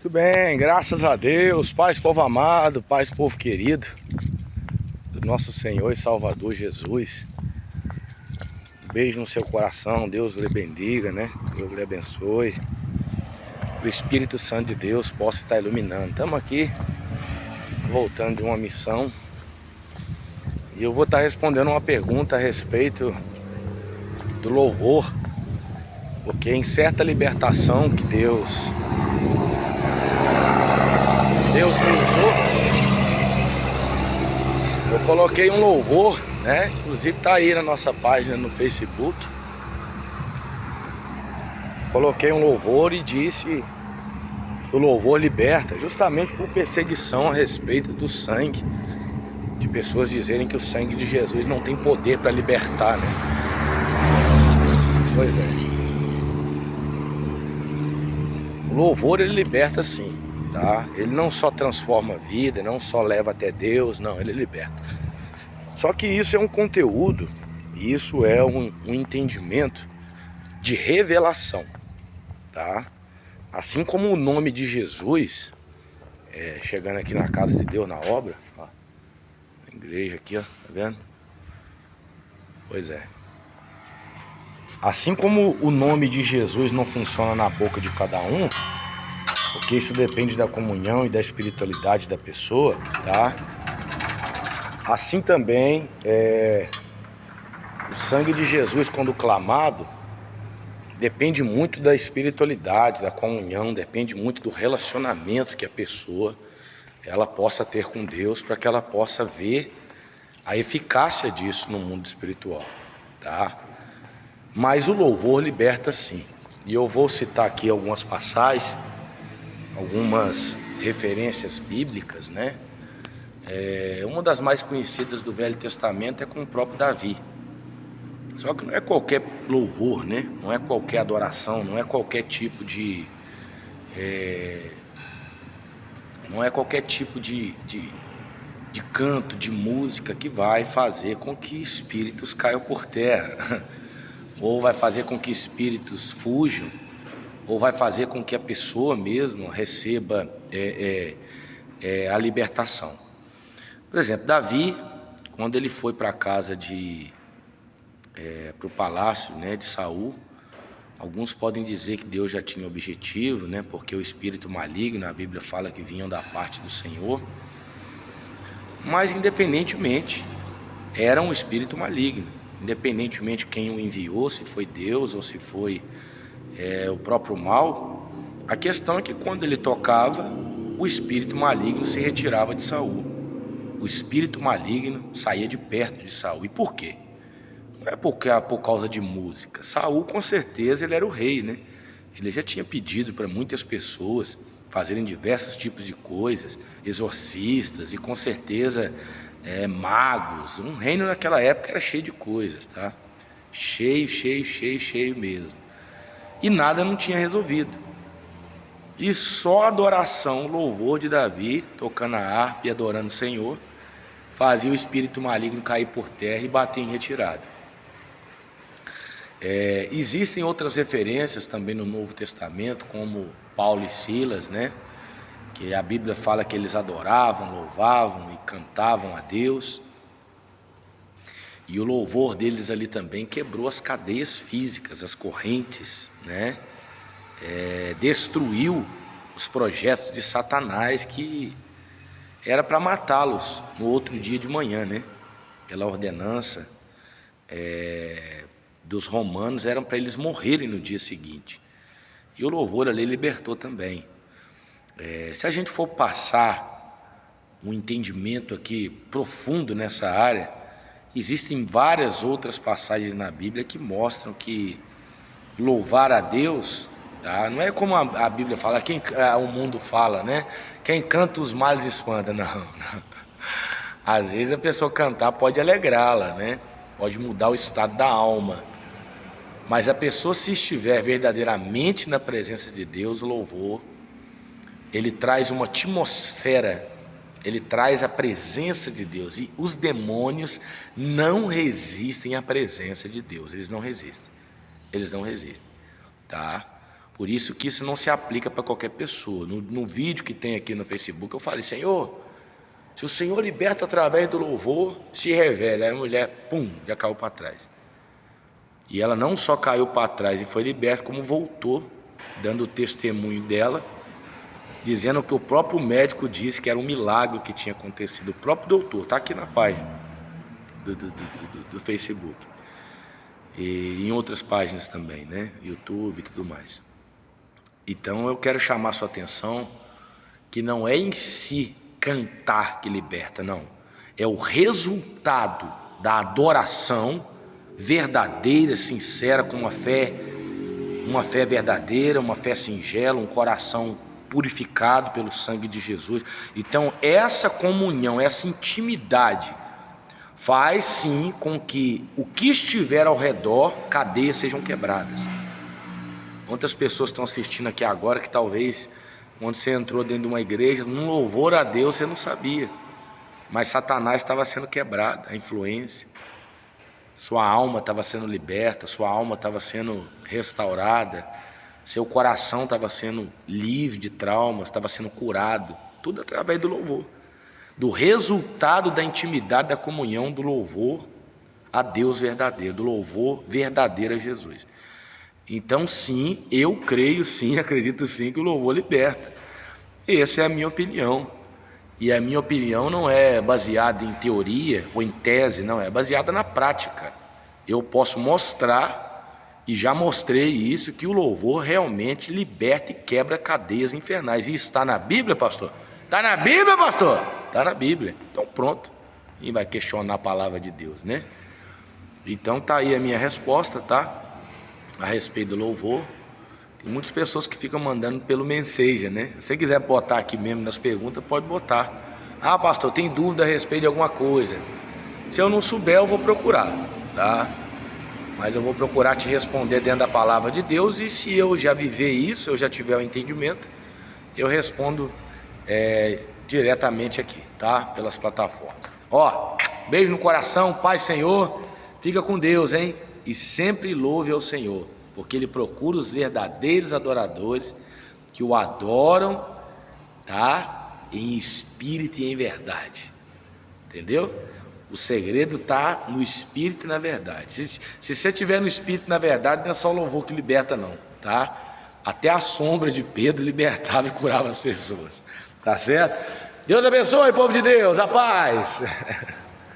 Muito bem, graças a Deus, paz, povo amado, paz, povo querido, do nosso Senhor e Salvador Jesus. Um beijo no seu coração, Deus lhe bendiga, né? Deus lhe abençoe. O Espírito Santo de Deus possa estar iluminando. Estamos aqui, voltando de uma missão, e eu vou estar respondendo uma pergunta a respeito do louvor, porque em certa libertação que Deus me usou, eu coloquei um louvor, né? Inclusive tá aí na nossa página no Facebook. Coloquei um louvor e disse: o louvor liberta, justamente por perseguição a respeito do sangue, de pessoas dizerem que o sangue de Jesus não tem poder para libertar, né? Pois é. O louvor, ele liberta sim, tá? Ele não só transforma a vida, não só leva até Deus, não, ele liberta. Só que isso é um conteúdo, isso é um entendimento de revelação, tá? Assim como o nome de Jesus, chegando aqui na casa de Deus, na obra, ó, a igreja aqui, ó, tá vendo? Pois é. Assim como o nome de Jesus não funciona na boca de cada um, porque isso depende da comunhão e da espiritualidade da pessoa, tá? Assim também, o sangue de Jesus, quando clamado, depende muito da espiritualidade, da comunhão, depende muito do relacionamento que a pessoa ela possa ter com Deus, para que ela possa ver a eficácia disso no mundo espiritual, tá? Mas o louvor liberta sim. E eu vou citar aqui algumas passagens, algumas referências bíblicas, né? Uma das mais conhecidas do Velho Testamento é com o próprio Davi. Só que não é qualquer louvor, né? Não é qualquer adoração, não é qualquer tipo de... não é qualquer tipo de canto, de música que vai fazer com que espíritos caiam por terra, ou vai fazer com que espíritos fujam, ou vai fazer com que a pessoa mesmo receba a libertação. Por exemplo, Davi, quando ele foi para a casa para o palácio, né, de Saul, alguns podem dizer que Deus já tinha objetivo, né, porque o espírito maligno, a Bíblia fala que vinham da parte do Senhor, mas independentemente, era um espírito maligno, independentemente de quem o enviou, se foi Deus ou se foi o próprio mal, a questão é que quando ele tocava, o espírito maligno se retirava de Saul. O espírito maligno saía de perto de Saul. E por quê? Não é por causa de música. Saul, com certeza, ele era o rei, né? Ele já tinha pedido para muitas pessoas fazerem diversos tipos de coisas, exorcistas e com certeza magos. Um reino naquela época era cheio de coisas, tá? Cheio mesmo. E nada não tinha resolvido. E só a adoração, o louvor de Davi, tocando a harpa e adorando o Senhor, fazia o espírito maligno cair por terra e bater em retirada. Existem outras referências também no Novo Testamento, como Paulo e Silas, né? Que a Bíblia fala que eles adoravam, louvavam e cantavam a Deus. E o louvor deles ali também quebrou as cadeias físicas, as correntes, né? Destruiu os projetos de Satanás, que era para matá-los no outro dia de manhã, né? Pela ordenança dos romanos, eram para eles morrerem no dia seguinte. E o louvor ali libertou também. Se a gente for passar um entendimento aqui profundo nessa área, existem várias outras passagens na Bíblia que mostram que louvar a Deus, tá? Não é como a Bíblia fala, o mundo fala, né? Quem canta os males espanta. Não. Às vezes a pessoa cantar pode alegrá-la, né? Pode mudar o estado da alma. Mas a pessoa, se estiver verdadeiramente na presença de Deus, o louvor, ele traz uma atmosfera, ele traz a presença de Deus. E os demônios não resistem à presença de Deus. Eles não resistem, tá? Por isso que isso não se aplica para qualquer pessoa. No vídeo que tem aqui no Facebook, eu falei: Senhor, se o Senhor liberta através do louvor, se revela. Aí a mulher, pum, já caiu para trás. E ela não só caiu para trás e foi liberta, como voltou, dando o testemunho dela, dizendo que o próprio médico disse que era um milagre que tinha acontecido. O próprio doutor, está aqui na página do Facebook. E em outras páginas também, né? YouTube e tudo mais. Então eu quero chamar a sua atenção que não é em si cantar que liberta, não. É o resultado da adoração verdadeira, sincera, com uma fé verdadeira, uma fé singela, um coração purificado pelo sangue de Jesus. Então essa comunhão, essa intimidade faz sim com que o que estiver ao redor, cadeias sejam quebradas. Quantas pessoas estão assistindo aqui agora que talvez, quando você entrou dentro de uma igreja, num louvor a Deus, você não sabia. Mas Satanás estava sendo quebrado, a influência. Sua alma estava sendo liberta, sua alma estava sendo restaurada, seu coração estava sendo livre de traumas, estava sendo curado. Tudo através do louvor. Do resultado da intimidade, da comunhão, do louvor a Deus verdadeiro, do louvor verdadeiro a Jesus. Então sim, eu creio sim, acredito sim que o louvor liberta. Essa é a minha opinião. E a minha opinião não é baseada em teoria ou em tese, não, é baseada na prática. Eu posso mostrar, e já mostrei isso, que o louvor realmente liberta e quebra cadeias infernais. E está na Bíblia, pastor? Está na Bíblia, pastor? Está na Bíblia. Então pronto. E vai questionar a palavra de Deus, né? Então tá aí a minha resposta, tá? A respeito do louvor. Tem muitas pessoas que ficam mandando pelo Messenger, né? Se você quiser botar aqui mesmo nas perguntas, pode botar. Ah, pastor, tem dúvida a respeito de alguma coisa. Se eu não souber, eu vou procurar, tá? Mas eu vou procurar te responder dentro da palavra de Deus. E se eu já viver isso, eu já tiver o entendimento, eu respondo diretamente aqui, tá? Pelas plataformas. Ó, beijo no coração, Pai, Senhor. Fica com Deus, hein? E sempre louve ao Senhor, porque Ele procura os verdadeiros adoradores que o adoram, tá? Em espírito e em verdade. Entendeu? O segredo está no espírito e na verdade. Se você estiver no espírito e na verdade, não é só o louvor que liberta, não, tá? Até a sombra de Pedro libertava e curava as pessoas. Tá certo? Deus abençoe, povo de Deus. A paz.